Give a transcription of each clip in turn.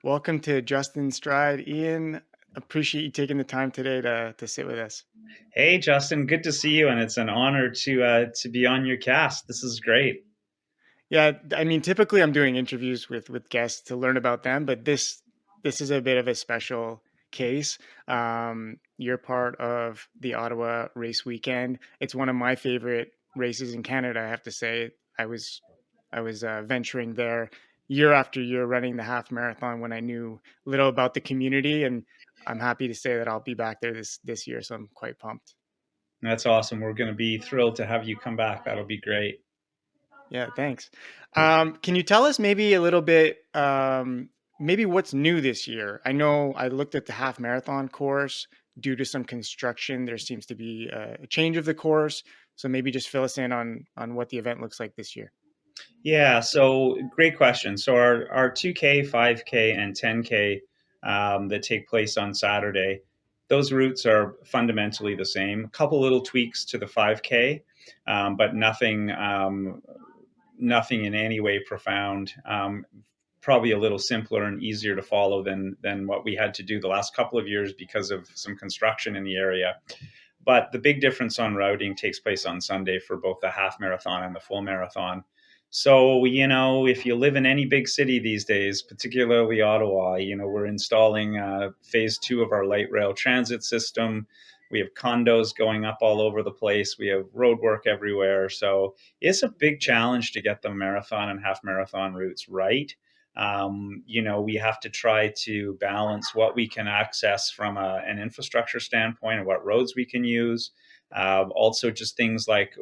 Welcome to Justin Stride. Ian, appreciate you taking the time today to sit with us. Hey, Justin, good to see you, and it's an honor to be on your cast. This is great. Yeah, I mean, typically I'm doing interviews with guests to learn about them, but this is a bit of a special case. You're part of the Ottawa Race Weekend. It's one of my favorite races in Canada, I have to say. I was venturing there year after year, running the half marathon when I knew little about the community, and I'm happy to say that I'll be back there this year, so I'm quite pumped. That's awesome. We're going to be thrilled to have you come back. That'll be great. Yeah, thanks. Can you tell us maybe a little bit, maybe what's new this year? I know I looked at the half marathon course. Due to some construction, there seems to be a change of the course. So maybe just fill us in on what the event looks like this year. Yeah, so great question. So our 2K, 5K, and 10K that take place on Saturday, those routes are fundamentally the same. A couple little tweaks to the 5K, but nothing in any way profound. Probably a little simpler and easier to follow than what we had to do the last couple of years because of some construction in the area. But the big difference on routing takes place on Sunday for both the half marathon and the full marathon. So, if you live in any big city these days, particularly Ottawa, we're installing phase two of our light rail transit system. We have condos going up all over the place. We have road work everywhere. So it's a big challenge to get the marathon and half marathon routes right. We have to try to balance what we can access from an infrastructure standpoint and what roads we can use. Also, just things like,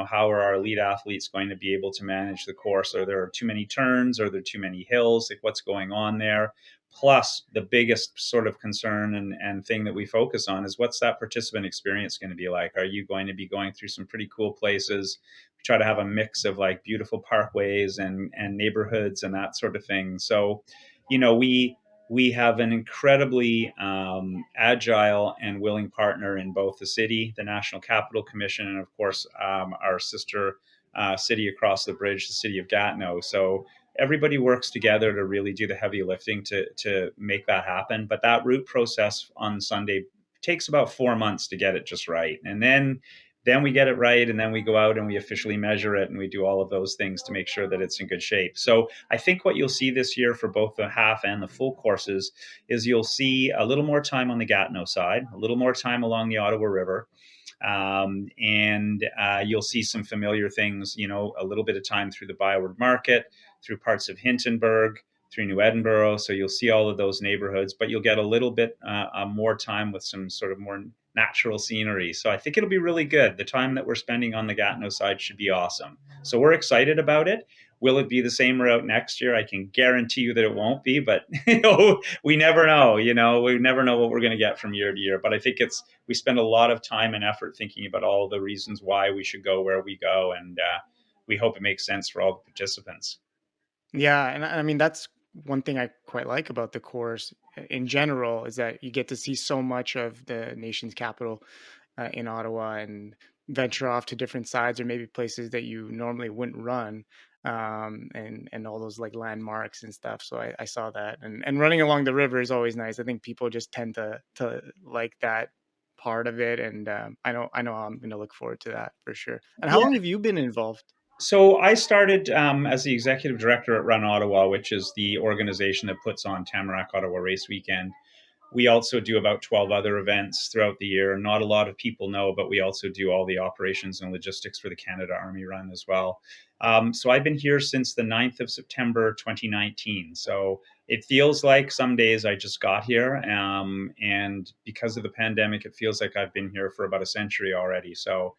how are our elite athletes going to be able to manage the course? Are there too many turns? Are there too many hills? Like, what's going on there? Plus, the biggest sort of concern and thing that we focus on is what's that participant experience going to be like? Are you going to be going through some pretty cool places? We try to have a mix of like beautiful parkways and neighborhoods and that sort of thing. So, we have an incredibly agile and willing partner in both the city, the National Capital Commission, and of course our sister city across the bridge, the city of Gatineau. So everybody works together to really do the heavy lifting to make that happen. But that route process on Sunday takes about 4 months to get it just right, and then we get it right, and then we go out and we officially measure it, and we do all of those things to make sure that it's in good shape. So I think what you'll see this year for both the half and the full courses is you'll see a little more time on the Gatineau side, a little more time along the Ottawa River, and you'll see some familiar things, a little bit of time through the Byward Market, through parts of Hintonburg, through New Edinburgh. So you'll see all of those neighborhoods, but you'll get a little bit more time with some sort of more natural scenery. So I think it'll be really good. The time that we're spending on the Gatineau side should be awesome. So we're excited about it. Will it be the same route next year? I can guarantee you that it won't be, but we never know. We never know what we're going to get from year to year. But I think we spend a lot of time and effort thinking about all the reasons why we should go where we go, and we hope it makes sense for all the participants. Yeah, and I mean that's one thing I quite like about the course in general is that you get to see so much of the nation's capital in Ottawa and venture off to different sides or maybe places that you normally wouldn't run, and all those like landmarks and stuff. So I saw that, and running along the river is always nice. I think people just tend to like that part of it, and I know I'm going to look forward to that for sure. And how Yeah. long have you been involved? So I started as the executive director at Run Ottawa, which is the organization that puts on Tamarack Ottawa Race Weekend. We also do about 12 other events throughout the year. Not a lot of people know, but we also do all the operations and logistics for the Canada Army Run as well. So I've been here since the 9th of September 2019. So it feels like some days I just got here. And because of the pandemic, it feels like I've been here for about a century already. So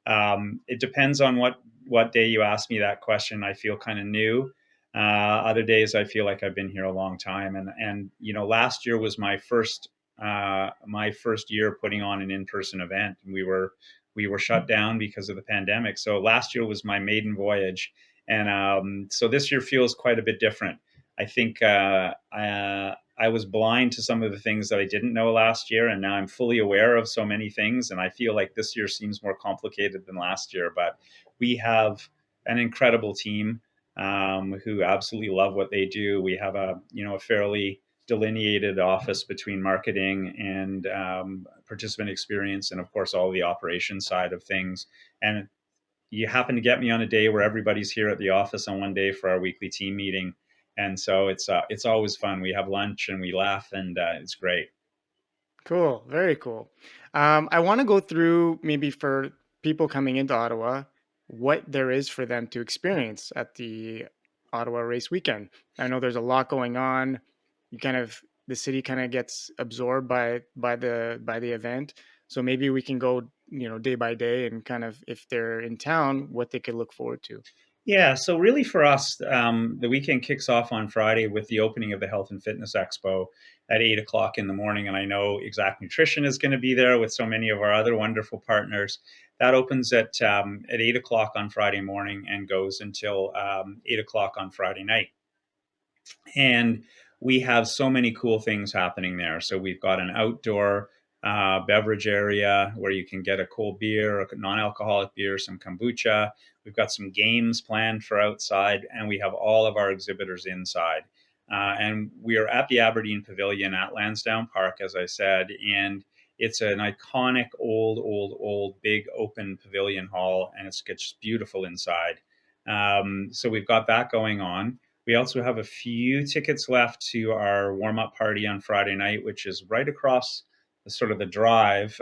it depends on what day you ask me that question. I feel kind of new. Other days I feel like I've been here a long time. And last year was my first year putting on an in-person event, and we were shut down because of the pandemic. So last year was my maiden voyage, and so this year feels quite a bit different. I think I was blind to some of the things that I didn't know last year, and now I'm fully aware of so many things. And I feel like this year seems more complicated than last year, but we have an incredible team. who absolutely love what they do. We have a fairly delineated office between marketing and participant experience, and of course all the operations side of things. And you happen to get me on a day where everybody's here at the office on one day for our weekly team meeting, and so it's always fun. We have lunch and we laugh, and it's great. Cool. Very cool. I want to go through maybe for people coming into Ottawa, what there is for them to experience at the Ottawa Race Weekend. I know there's a lot going on. You kind of the city kind of gets absorbed by the event. So maybe we can go, day by day and kind of if they're in town, what they could look forward to. Yeah, so really for us, the weekend kicks off on Friday with the opening of the Health and Fitness Expo at 8 o'clock in the morning. And I know Xact Nutrition is going to be there with so many of our other wonderful partners. That opens at 8 o'clock on Friday morning and goes until 8 o'clock on Friday night. And we have so many cool things happening there. So we've got an outdoor beverage area where you can get a cold beer, a non-alcoholic beer, some kombucha. We've got some games planned for outside, and we have all of our exhibitors inside. And we are at the Aberdeen Pavilion at Lansdowne Park, as I said, and it's an iconic old big open pavilion hall, and it's just beautiful inside. So we've got that going on. We also have a few tickets left to our warm up party on Friday night, which is right across the drive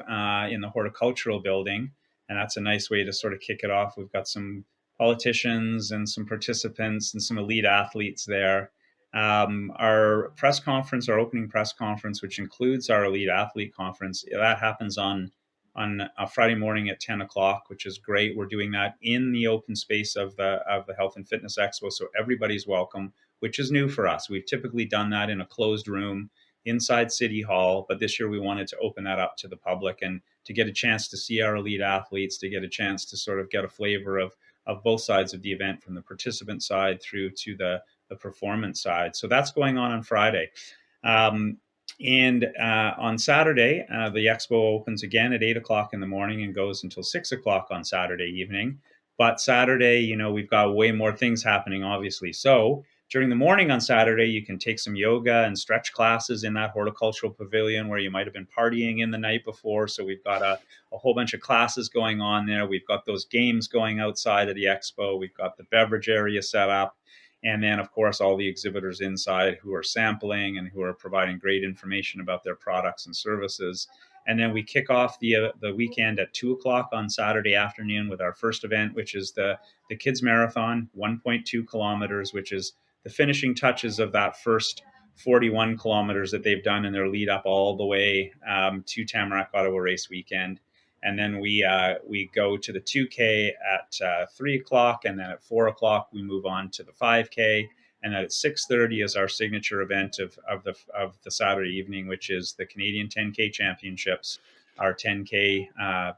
in the horticultural building. And that's a nice way to sort of kick it off. We've got some politicians and some participants and some elite athletes there. Our press conference, our opening press conference, which includes our elite athlete conference, that happens on a Friday morning at 10 o'clock, which is great. We're doing that in the open space of the Health and Fitness Expo, so everybody's welcome, which is new for us. We've typically done that in a closed room inside City Hall, but this year we wanted to open that up to the public and to get a chance to see our elite athletes, to get a chance to sort of get a flavor of both sides of the event, from the participant side through to the performance side. So that's going on Friday. And on Saturday, the expo opens again at 8 o'clock in the morning and goes until 6 o'clock on Saturday evening. But Saturday, we've got way more things happening, obviously. So during the morning on Saturday, you can take some yoga and stretch classes in that horticultural pavilion where you might have been partying in the night before. So we've got a whole bunch of classes going on there. We've got those games going outside of the expo. We've got the beverage area set up. And then, of course, all the exhibitors inside who are sampling and who are providing great information about their products and services. And then we kick off the weekend at 2 o'clock on Saturday afternoon with our first event, which is the Kids Marathon, 1.2 kilometers, which is the finishing touches of that first 41 kilometers that they've done in their lead up all the way to Tamarack Ottawa Race Weekend. And then we go to the 2K at 3 o'clock, and then at 4 o'clock we move on to the 5K, and then at 6:30 is our signature event of the Saturday evening, which is the Canadian 10K Championships, our 10K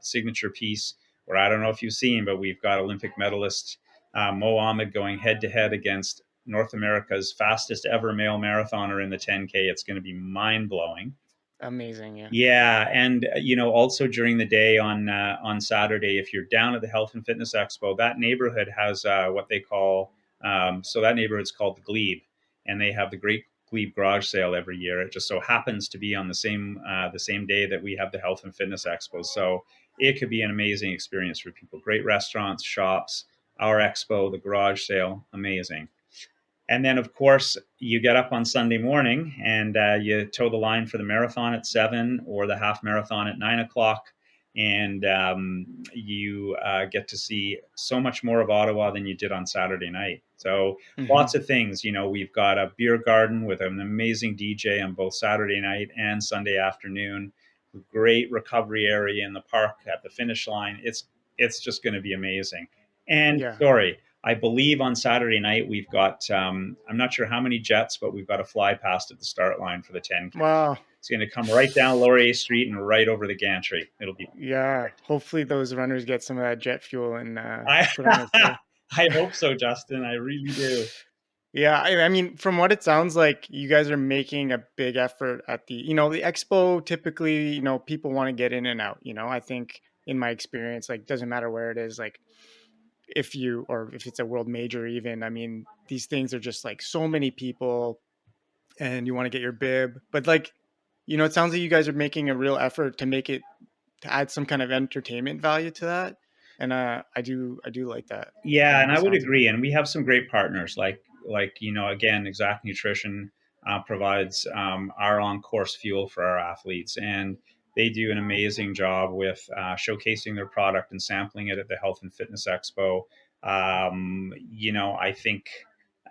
signature piece. Where I don't know if you've seen, but we've got Olympic medalist Mo Ahmed going head to head against North America's fastest ever male marathoner in the 10K. It's going to be mind blowing. Amazing. Yeah. Yeah, and also during the day on Saturday, if you're down at the Health and Fitness Expo, that neighborhood has what they call so that neighborhood's called the Glebe, and they have the Great Glebe Garage Sale every year. It just so happens to be on the same day that we have the Health and Fitness Expo, so it could be an amazing experience for people. Great restaurants, shops, our expo, the garage sale, amazing. And then, of course, you get up on Sunday morning and you toe the line for the marathon at 7 or the half marathon at 9 o'clock. And you get to see so much more of Ottawa than you did on Saturday night. So Hmm. lots of things. We've got a beer garden with an amazing DJ on both Saturday night and Sunday afternoon. Great recovery area in the park at the finish line. It's just going to be amazing. And Yeah. sorry, I believe on Saturday night we've got I'm not sure how many jets, but we've got a fly past at the start line for the 10K. Wow. It's going to come right down Laurier Street and right over the gantry. It'll be Yeah. perfect. Hopefully those runners get some of that jet fuel and I put on a show. I hope so, Justin. I really do. Yeah, I mean, from what it sounds like, you guys are making a big effort at the expo. Typically, people want to get in and out. I think in my experience, like, doesn't matter where it is, like, if you, or if it's a world major even, I mean, these things are just like so many people, and you want to get your bib, but like, it sounds like you guys are making a real effort to make it, to add some kind of entertainment value to that. And I do like that Yeah, from and the I would sounds of it. agree. And we have some great partners, like again, Xact Nutrition provides our on course fuel for our athletes, and they do an amazing job with showcasing their product and sampling it at the Health and Fitness Expo.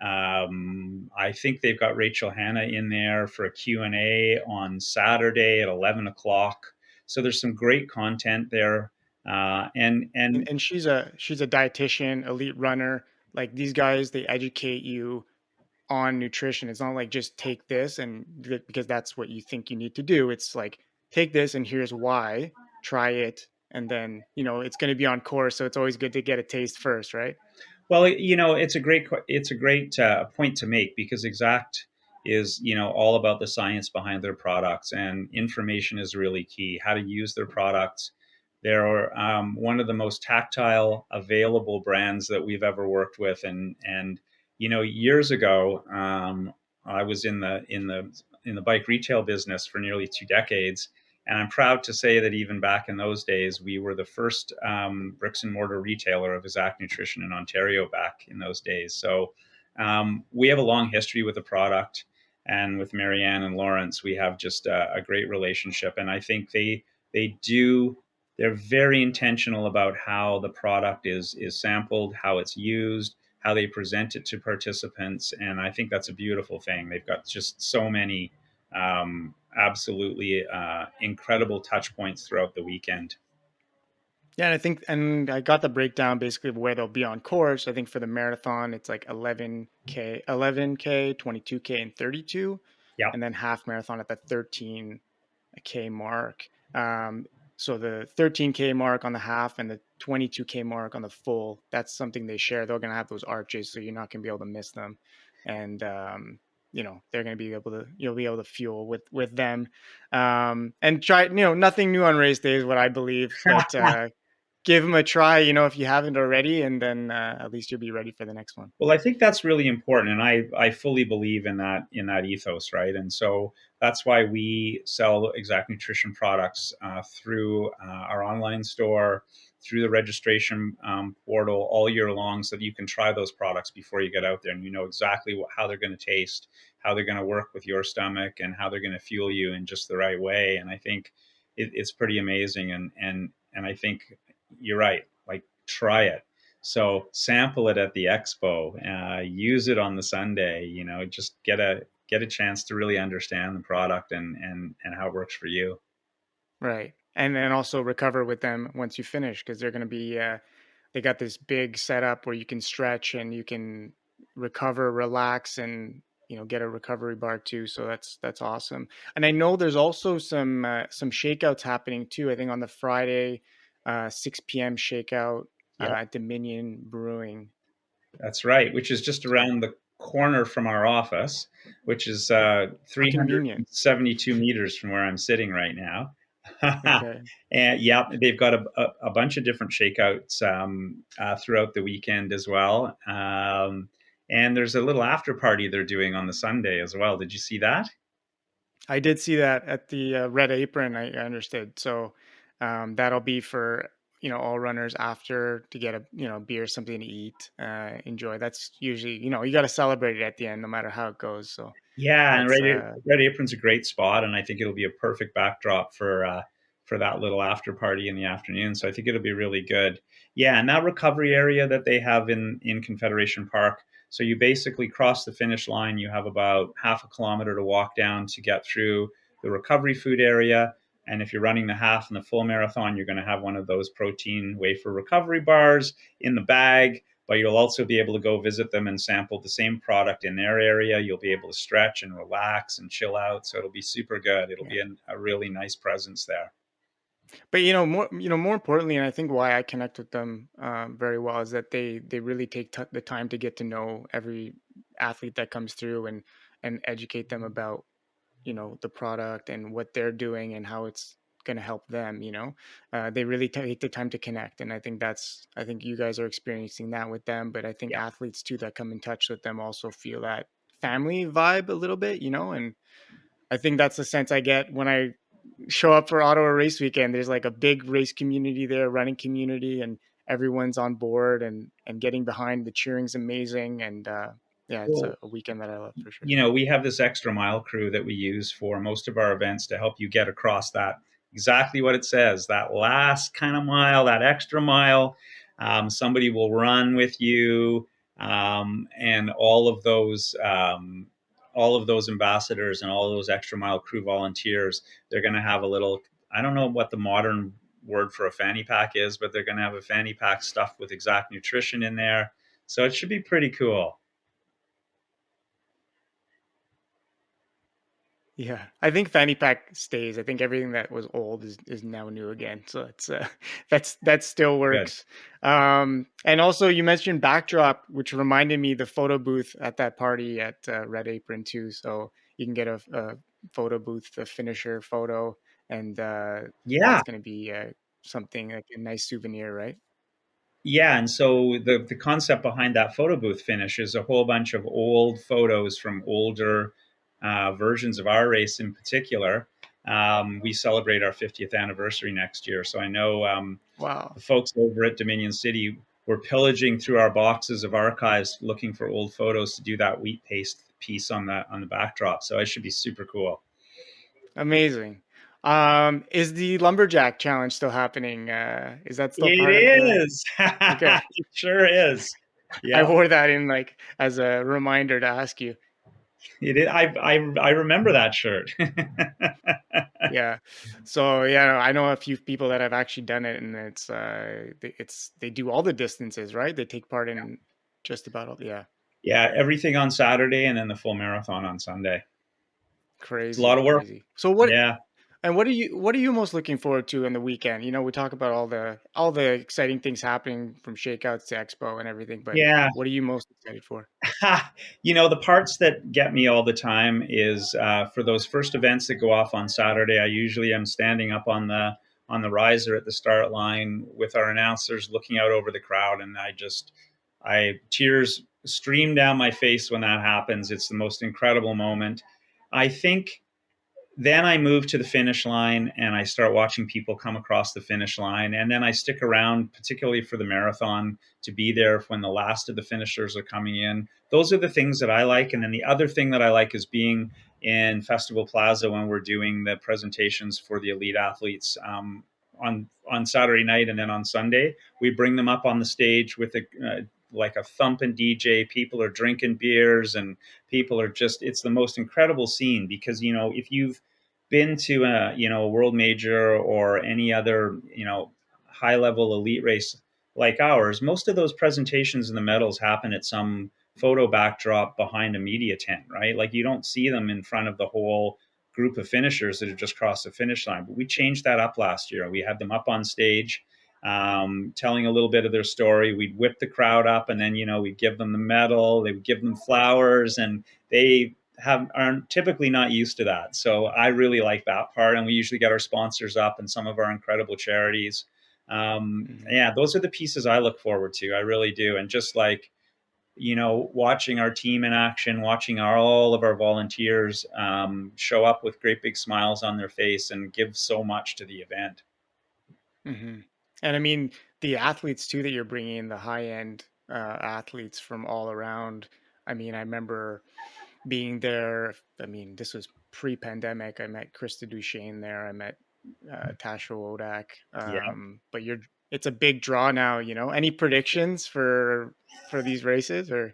I think they've got Rachel Hanna in there for a Q&A on Saturday at 11 o'clock. So there's some great content there, and And she's a dietitian, elite runner. Like, these guys, they educate you on nutrition. It's not like just take this and because that's what you think you need to do. It's like, take this and here's why. Try it, and then it's going to be on course. So it's always good to get a taste first, right? Well, it's a great point to make, because Exact is all about the science behind their products, and information is really key. How to use their products. They're one of the most tactile available brands that we've ever worked with, and years ago, I was in the bike retail business for nearly 2 decades. And I'm proud to say that even back in those days, we were the first bricks and mortar retailer of Xact Nutrition in Ontario back in those days. So we have a long history with the product, and with Marianne and Lawrence, we have just a great relationship. And I think they do. They're very intentional about how the product is sampled, how it's used, how they present it to participants, and I think that's a beautiful thing. They've got just so many absolutely incredible touch points throughout the weekend. Yeah, and I think, and I got the breakdown basically of where they'll be on course. I think for the marathon, it's like 11K, 22K, and 32, Yeah, and then half marathon at the 13K mark. Um, so the 13K mark on the half and the 22K mark on the full, that's something they share. They're going to have those arches, so you're not going to be able to miss them. And, they're going to be able to, you'll be able to fuel with them. And try, nothing new on race day is what I believe, but give them a try, if you haven't already, and then at least you'll be ready for the next one. well, I think that's really important, and I fully believe in that ethos, right? And so that's why we sell Exact Nutrition products through our online store, through the registration portal all year long, so that you can try those products before you get out there, and you know exactly how they're going to taste, how they're going to work with your stomach, and how they're going to fuel you in just the right way. And I think it's pretty amazing, and I think you're right. Like, try it, so sample it at the expo, use it on the Sunday. Just get a chance to really understand the product and how it works for you. Right. And then also recover with them once you finish, because they're going to be, they got this big setup where you can stretch and you can recover, relax, and get a recovery bar too. So that's awesome. And I know there's also some shakeouts happening too. I think on the Friday, 6 p.m. shakeout Yep, at Dominion Brewing. that's right. Which is just around the corner from our office, which is How convenient. 372 meters from where I'm sitting right now. Okay. And yeah, they've got a bunch of different shakeouts throughout the weekend as well. And there's a little after party they're doing on the Sunday as well. Did you see that? I did see that at the Red Apron. I understood. So that'll be for all runners after to get a beer, something to eat, enjoy. That's usually you got to celebrate it at the end, no matter how it goes. So Yeah, and that's Red Apron's a great spot, and I think it'll be a perfect backdrop for that little after party in the afternoon. So I think it'll be really good. Yeah, and that recovery area that they have in Confederation Park. So you basically cross the finish line. You have about half a kilometer to walk down to get through the recovery food area. And if you're running the half and the full marathon, you're going to have one of those protein wafer recovery bars in the bag, but you'll also be able to go visit them and sample the same product in their area. You'll be able to stretch and relax and chill out. So it'll be super good. It'll yeah. be a really nice presence there. But more importantly, and I think why I connect with them very well is that they really take the time to get to know every athlete that comes through, and educate them about the product and what they're doing and how it's going to help them. They really take the time to connect, and I think you guys are experiencing that with them. But I think Yeah. athletes too that come in touch with them also feel that family vibe a little bit, and I think that's the sense I get when I show up for Ottawa Race Weekend. There's like a big race community there, running community, and everyone's on board and getting behind. The cheering's amazing, and yeah, it's Well, a weekend that I love for sure. we have this extra mile crew that we use for most of our events to help you get across that, exactly what it says, that last kind of mile, that extra mile. Somebody will run with you, and all of those ambassadors and all of those extra mile crew volunteers, they're going to have a little, I don't know what the modern word for a fanny pack is, but they're going to have a fanny pack stuffed with Xact Nutrition in there. So it should be pretty cool. Yeah, I think fanny pack stays. I think everything that was old is now new again. So it's that still Good. works. And also you mentioned backdrop, which reminded me the photo booth at that party at Red Apron too. So you can get a photo booth, the finisher photo, and Yeah. that's going to be something like a nice souvenir, right? Yeah, and so the concept behind that photo booth finish is a whole bunch of old photos from older versions of our race in particular. We celebrate our 50th anniversary next year, so I know Wow. the folks over at Dominion City were pillaging through our boxes of archives looking for old photos to do that wheat paste piece on the backdrop. So it should be super cool. Amazing. Is the lumberjack challenge still happening? Is that still part of the? It is. Okay. It sure is. I Yeah. wore that in like as a reminder to ask you. It is. I remember that shirt. Yeah. So yeah, I know a few people that have actually done it, and they do all the distances, right? They take part in just about all. Yeah, Yeah, everything on Saturday and then the full marathon on Sunday. It's a lot crazy, of work. crazy. So what? Yeah. And what are you most looking forward to in the weekend? We talk about all the exciting things happening from shakeouts to expo and everything, but Yeah. what are you most excited for? The parts that get me all the time is for those first events that go off on Saturday. I usually am standing up on the riser at the start line with our announcers, looking out over the crowd, and I tears stream down my face when that happens. It's the most incredible moment. I think then I move to the finish line and I start watching people come across the finish line. And then I stick around, particularly for the marathon, to be there when the last of the finishers are coming in. Those are the things that I like. And then the other thing that I like is being in Festival Plaza when we're doing the presentations for the elite athletes on Saturday night, and then on Sunday we bring them up on the stage with like a thumping DJ. People are drinking beers and people are just, it's the most incredible scene because if you've been to a world major or any other high level elite race like ours, most of those presentations and the medals happen at some photo backdrop behind a media tent, right? Like you don't see them in front of the whole group of finishers that have just crossed the finish line. But we changed that up last year. We had them up on stage, telling a little bit of their story. We'd whip the crowd up, and then we'd give them the medal. They would give them flowers, and they are typically not used to that. So I really like that part, and we usually get our sponsors up and some of our incredible charities. Mhm. Yeah, those are the pieces I look forward to. I really do, and just like watching our team in action, watching all of our volunteers show up with great big smiles on their face and give so much to the event. Mhm. And I mean, the athletes too that you're bringing in, the high end athletes from all around. I mean, I remember being there. I mean, this was pre-pandemic. I met Krista Duchesne there. I met Tasha Wodak. Yeah. But it's a big draw now. Any predictions for these races or?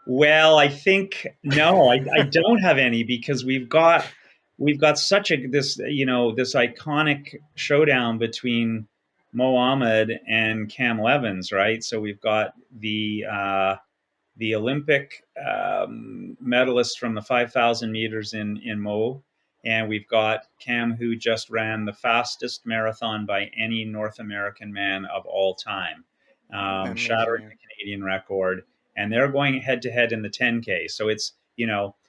Well, I think no, I don't have any because we've got such a this iconic showdown between Mo Ahmed and Cam Levins, right? So we've got the Olympic medalist from the 5,000 meters in Mo, and we've got Cam, who just ran the fastest marathon by any North American man of all time, Amazing. shattering Yeah. the Canadian record. And they're going head to head in the 10K. So it's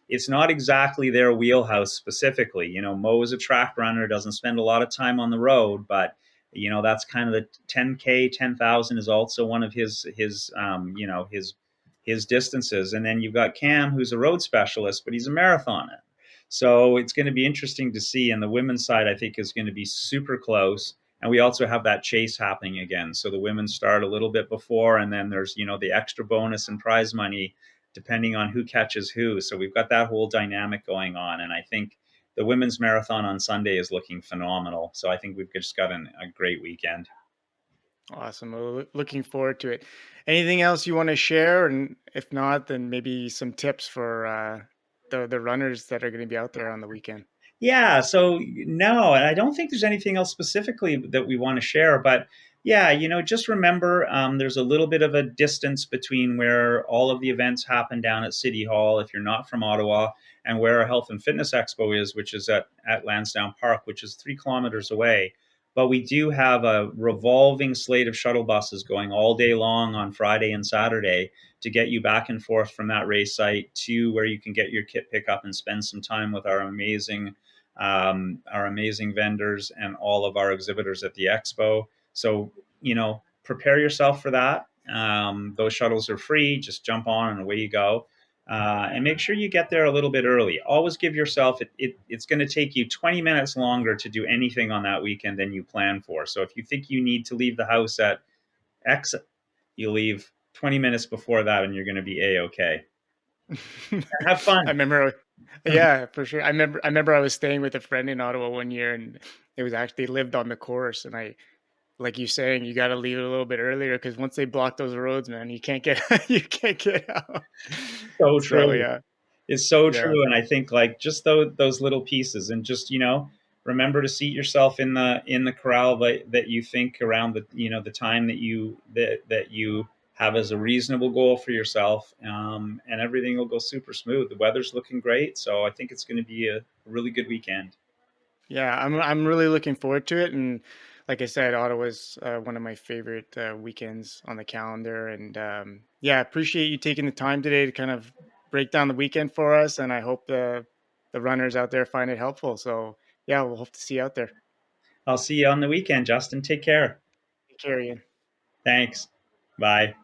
it's not exactly their wheelhouse specifically. Mo is a track runner, doesn't spend a lot of time on the road, but that's kind of the 10K, 10,000 is also one of his distances. And then you've got Cam, who's a road specialist, but he's a marathoner. So it's going to be interesting to see. And the women's side, I think, is going to be super close. And we also have that chase happening again. So the women start a little bit before, and then there's, the extra bonus and prize money depending on who catches who. So we've got that whole dynamic going on. And I think the women's marathon on Sunday is looking phenomenal. So I think we've just got a great weekend. Awesome. Well, looking forward to it. Anything else you want to share? And if not, then maybe some tips for the runners that are going to be out there on the weekend. Yeah, so no, and I don't think there's anything else specifically that we want to share, but yeah, just remember there's a little bit of a distance between where all of the events happen down at City Hall, if you're not from Ottawa, and where our Health and Fitness Expo is, which is at Lansdowne Park, which is 3 kilometers away. But we do have a revolving slate of shuttle buses going all day long on Friday and Saturday to get you back and forth from that race site to where you can get your kit pickup and spend some time with our amazing vendors and all of our exhibitors at the expo. So, prepare yourself for that. Those shuttles are free. Just jump on and away you go. And make sure you get there a little bit early. Always give yourself, it's going to take you 20 minutes longer to do anything on that weekend than you plan for. So if you think you need to leave the house at X, you leave 20 minutes before that and you're going to be A-okay. Have I fun. remember, yeah, for sure. I remember I was staying with a friend in Ottawa one year, and it was actually lived on the course. And like you saying, you got to leave it a little bit earlier because once they block those roads, man, you can't get you can't get out. So So true. yeah, Is so yeah, true. And I think like just those little pieces, and just remember to seat yourself in the corral that you think around the time that you have as a reasonable goal for yourself, and everything will go super smooth. The weather's looking great, so I think it's going to be a really good weekend. yeah. I'm really looking forward to it, and like I said, Ottawa's one of my favorite weekends on the calendar. And yeah, appreciate you taking the time today to kind of break down the weekend for us. And I hope the runners out there find it helpful. So yeah, we'll hope to see you out there. I'll see you on the weekend, Justin. Take care. Take care, Ian. Thanks. Bye.